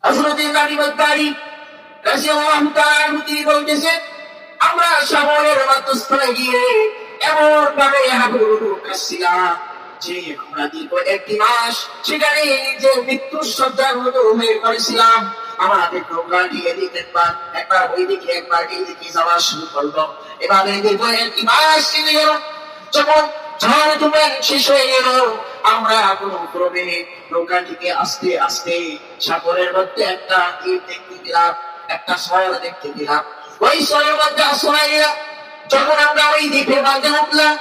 হযরত কারিমুদ্দারি রাদিয়াল্লাহু তাআলা তিনি বলতেছেন, আমরা সাগরের মধ্যস্থলে গিয়ে এমন ভাবে হাবুডুবু কাশছিলাম যে আমরা দীর্ঘ 1 মাস সেখানে যে মৃত্যুর শয্যার মতো হয়ে পড়েছিলাম। আমাদের নৌকাটি এদিকে একবার ওইদিকে একবার এইদিকে যাওয়া শুরু করলো। এভাবে দীর্ঘ 1 মাস চলে গেল। যখন ঝড় তুফান শেষ হয়ে গেল, আমরা কোনো ক্রমে নৌকাটিকে আস্তে আস্তে সাগরের মধ্যে একটা দ্বীপ দেখতে পেলাম, একটা শহর দেখতে পেলাম। ওই শহরের মধ্যে আশ্রয় নিলাম। যখন আমরা ওই দ্বীপের মধ্যে উঠলাম,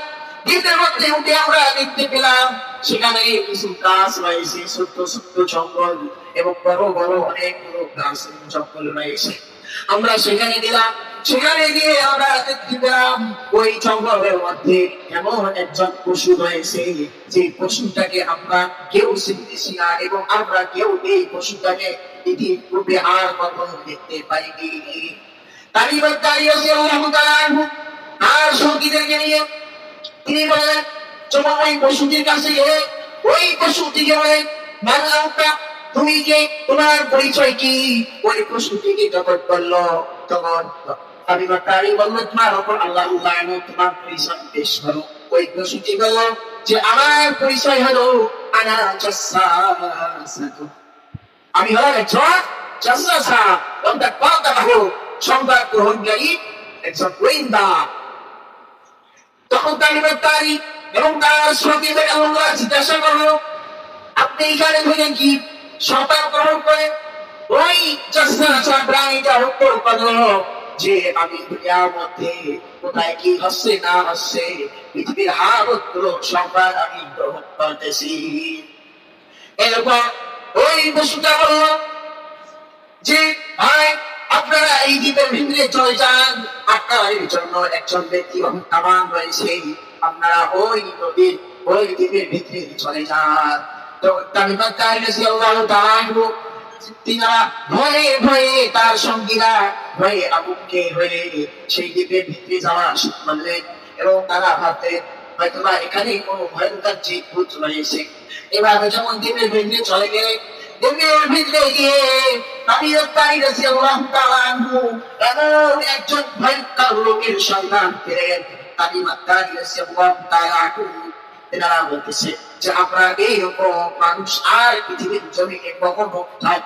দ্বীপের মধ্যে উঠে আমরা দেখতে পেলাম সেখানে কিছু গাছ রয়েছে, ছোট্ট ছোট্ট জঙ্গল এবং বড় বড় অনেকগুলো গাছ জঙ্গল রয়েছে। আমরা সেখানে গেলাম। সেখানে গিয়ে আমরা দেখতে পেলাম ওই জঙ্গলের মধ্যে এমন একজন পশু রয়েছে, যে পশুটাকে আমরা কেউ চিনতেছি না এবং আমরা কেউ এই পশুটাকে পূর্বে আর কখনো দেখতে পাইনি। কারিমুদ্দারি রাদিয়াল্লাহু তাআলা আনহু আর সঙ্গীদেরকে নিয়ে তিনি বলেন, যখন ওই পশুটির কাছে গেলে ওই পশুটিকে বলেন, মানলাউকা, তুমি কে, তোমার পরিচয় কি? ওই পশুটিকে যখন বললো, তখন কারিমুদ্দারি বলল, তোমার উপর আল্লাহর লানত, তোমার পরিচয় পেশ করো। ওই পশুটি বলল যে আমার পরিচয় হলো আনা জাসসাসা, আমি হলাম একজন জাসসাসা, অর্থাৎ বার্তাবাহক, সংবাদ গ্রহণকারী, একজন গোয়েন্দা। তখন কারিমুদ্দারি এবং তার সঙ্গীদের আল্লাহ জিজ্ঞাসা করলো, আপনি এখানে ধরেন কি? সংবাদ গ্রহণ করে ওই জাসসাসা প্রাণীটা উত্তর করলো যে আমি দুনিয়ার মধ্যে কোথায় কি হচ্ছে না হচ্ছে পৃথিবীর হালতগুলো সংবাদ আমি গ্রহণ করতেছি। এরপর ওই পশুটা বলল যে ভাই, আপনারা এই দ্বীপের ভিতরে চলে যান, আপনার জন্য একজন ব্যক্তি আহ্বান রয়েছে, আপনারা ওই নদীর ওই দ্বীপের ভিতরে চলে যান। তো কারিমুদ্দারি রাদিয়াল্লাহু তাআলা আনহু তিনারা ভয়ে ভয়ে, তার সঙ্গীরা ভয়ে আবুকে হয়ে সেই দ্বীপের ভিতরে যাওয়া শুরু করলেন এবং তারা ভাবতেন হয়তোবা এখানে কোনো ভয়ঙ্কর জীবভূত রয়েছে। এবার যখন দ্বীপের ভিতরে চলে গেলেন, দ্বীপের ভিতরে গিয়ে কারিমুদ্দারি রাদিয়াল্লাহু তাআলা আনহু এমন একজন ভয়ঙ্কর লোকের সন্ধান পেলেন। কারিমুদ্দারি রাদিয়াল্লাহু তাআলা আনহু তেনারা বলতেছে যে আমরা এইরকম মানুষ আর পৃথিবীর জমিনে কখনো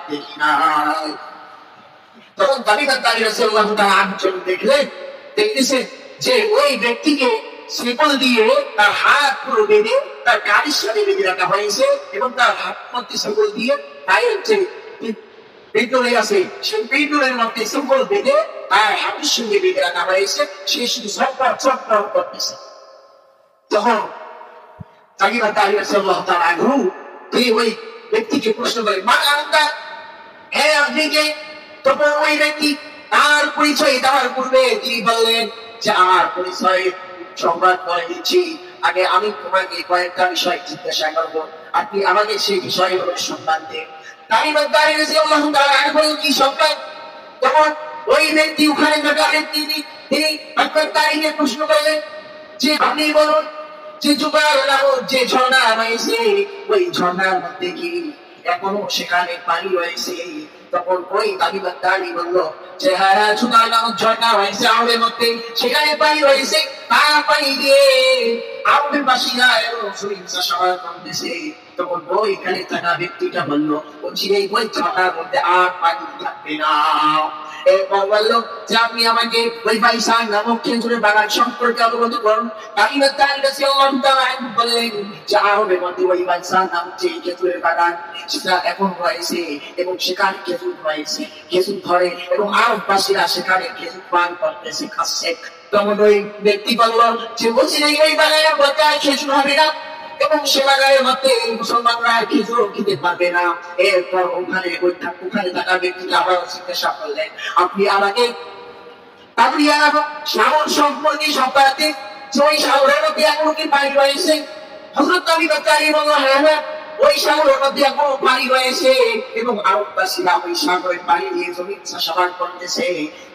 দেখি নাই। তখন কারিমুদ্দারি রাদিয়াল্লাহু তাআলা আনহু দেখলেন, দেখতেছে যে ওই ব্যক্তিকে শিকল দিয়ে তার হাত পুরো বেঁধে তার গাড়ির সাথে বেঁধে রাখা হয়েছে এবং তার হাত মধ্যে শিকল দিয়ে পায়ের যে পেট্রোলে আছে সেই পেট্রোলের মধ্যে শিকল বেঁধে তার হাতের সঙ্গে বেঁধে রাখা হয়েছে। সে শুধু চটপট চটপট করতেছে। তখন কারিমুদ্দারি রাদিয়াল্লাহু তাআলা আনহু তিনি ওই ব্যক্তিকে প্রশ্ন করেন, মা আনতা, হ্যাঁ আপনি কে? তখন ওই ব্যক্তি তার পরিচয় দেওয়ার পূর্বে তিনি বললেন যে আমার পরিচয় সংবাদ করে দিচ্ছি, আগে আমি তোমাকে কয়েকটা বিষয় জিজ্ঞাসা করবো, আপনি আমাকে সেই বিষয়গুলো সংবাদ দেন। কারিমুদ্দারি রাদিয়াল্লাহু তাআলা আনহু বলেন, কি সংবাদ? তখন ওই ব্যক্তি ওখানে থাকা ব্যক্তি তিনি কারিমুদ্দারিকে প্রশ্ন করলেন যে আপনি বলুন যে জুবাইর নামক যে ঝর্ণা রয়েছে ওই ঝর্ণার মধ্যে কি এখনো সেখানে পানি রয়েছে? তখন ওই কারিমুদ্দারি বলল যে হ্যাঁ, জুবাইর নামক ঝর্ণা রয়েছে আরবের মধ্যে, সেখানে পানি রয়েছে, তার পানি দিয়ে আরবের বাসীরা এবং শরীর চাষাবাদ করতেছে। তখন ওইখানে থাকা ব্যক্তিটা বলল, চিরেই ওই ঝর্ণার মধ্যে আর পানি থাকবে না। এরপর বললো যে আপনি আমাকে ওই বাইসান নামক খেজুরের বাগান সম্পর্কে অবগত করুন। কারিমুদ্দারি রাদিয়াল্লাহু তাআলা আনহু বললেন যে আরবের মধ্যে ওই বাইসান নামক যে খেজুরের বাগান সেটা এখন রয়েছে এবং সেখানে খেজুর রয়েছে, খেজুর ধরে এবং আরববাসীরা সেখানে খেজুর পান করতেছে, খাচ্ছে। তখন ওই ব্যক্তি বললো যে বলছিলেন ওই বাগানের মধ্যে খেজুর হবে না এবং সে বাগানের মধ্যে মুসলমানরা খেজুর খেতে পারবে না। এরপর ওখানে থাকা ব্যক্তিটা আবার জিজ্ঞাসা করলেন, আপনি আমাকে সাগর সম্পর্কে সম্পাদে যে ওই সাগরের মধ্যে এখনো কি পানি রয়েছে? হযরত কারিমুদ্দারি বলল, হ্যাঁ, ওই সাগরের মধ্যে এখনো পানি রয়েছে এবং আরববাসীরা ওই সাগরের পানি নিয়ে জমি চাষাবাদ করতেছে।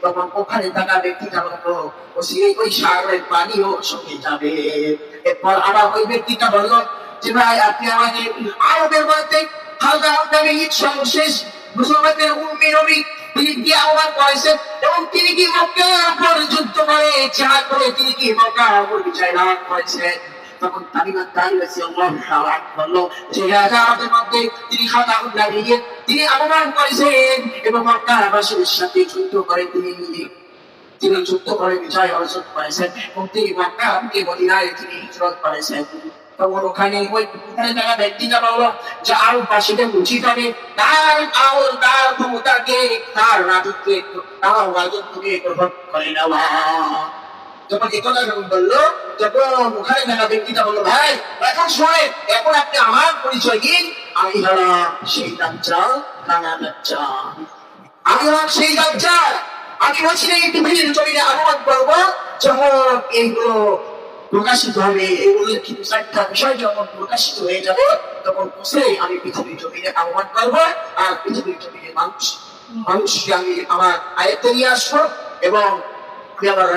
তখন ওখানে থাকা ব্যক্তিটা বলল, ওই সাগরের পানিও সঙ্গে যাবে। এরপর আবার ওই ব্যক্তিটা বলল যে ভাই, আপনি আমাকে আরবের মধ্যে হালকা হালকা ঈদ সর্বশেষ মুসলমানদের উম্মি নবী তিনি কি আহ্বান করেছেন এবং তিনি কি মক্কার উপর যুদ্ধ করে জিহাদ করে তিনি কি মক্কার উপর বিজয় লাভ করেছেন। তখন তালিবান তালিবাসী আল্লাহ বললো যে রাজাদের মধ্যে তিনি খাতা লাগিয়ে তিনি আহ্বান করেছেন এবং মক্কাবাসীর সাথে যুদ্ধ করে তিনি যুদ্ধ করে বিজয় অর্জন করেছেন এবং তিনি মক্কাকে মদিনায় তিনি হিজরত করেছেন। তখন ওখানে ওই থাকা ব্যক্তিটা বললো যে আরো পাশে উচিত হবে তার ক্ষমতাকে তার রাজত্বে তার রাজত্বকে গ্রহণ করে নেওয়া। যখন একথা যখন বললো তখন ওখানে থাকা ব্যক্তিটা বললো ভাই এখন শোনে এখন আপনি আমার পরিচয় দিন। আমি হলাম সেই দাজ্জাল কানা দাজ্জাল। আমি হলাম সেই দাজ্জাল। আমি বলছি এই পৃথিবীর জমিনে আহ্বান করবো যখন এইগুলো প্রকাশিত হবে এগুলোর কিন্তু চারটা বিষয় যখন প্রকাশিত হয়ে যাবে তখন বুঝলেই আমি পৃথিবীর জমিনে আহ্বান করবো আর পৃথিবীর জমিনে মানুষকে আমি আমার আয়ত্তে নিয়ে আসবো এবং আমি আমার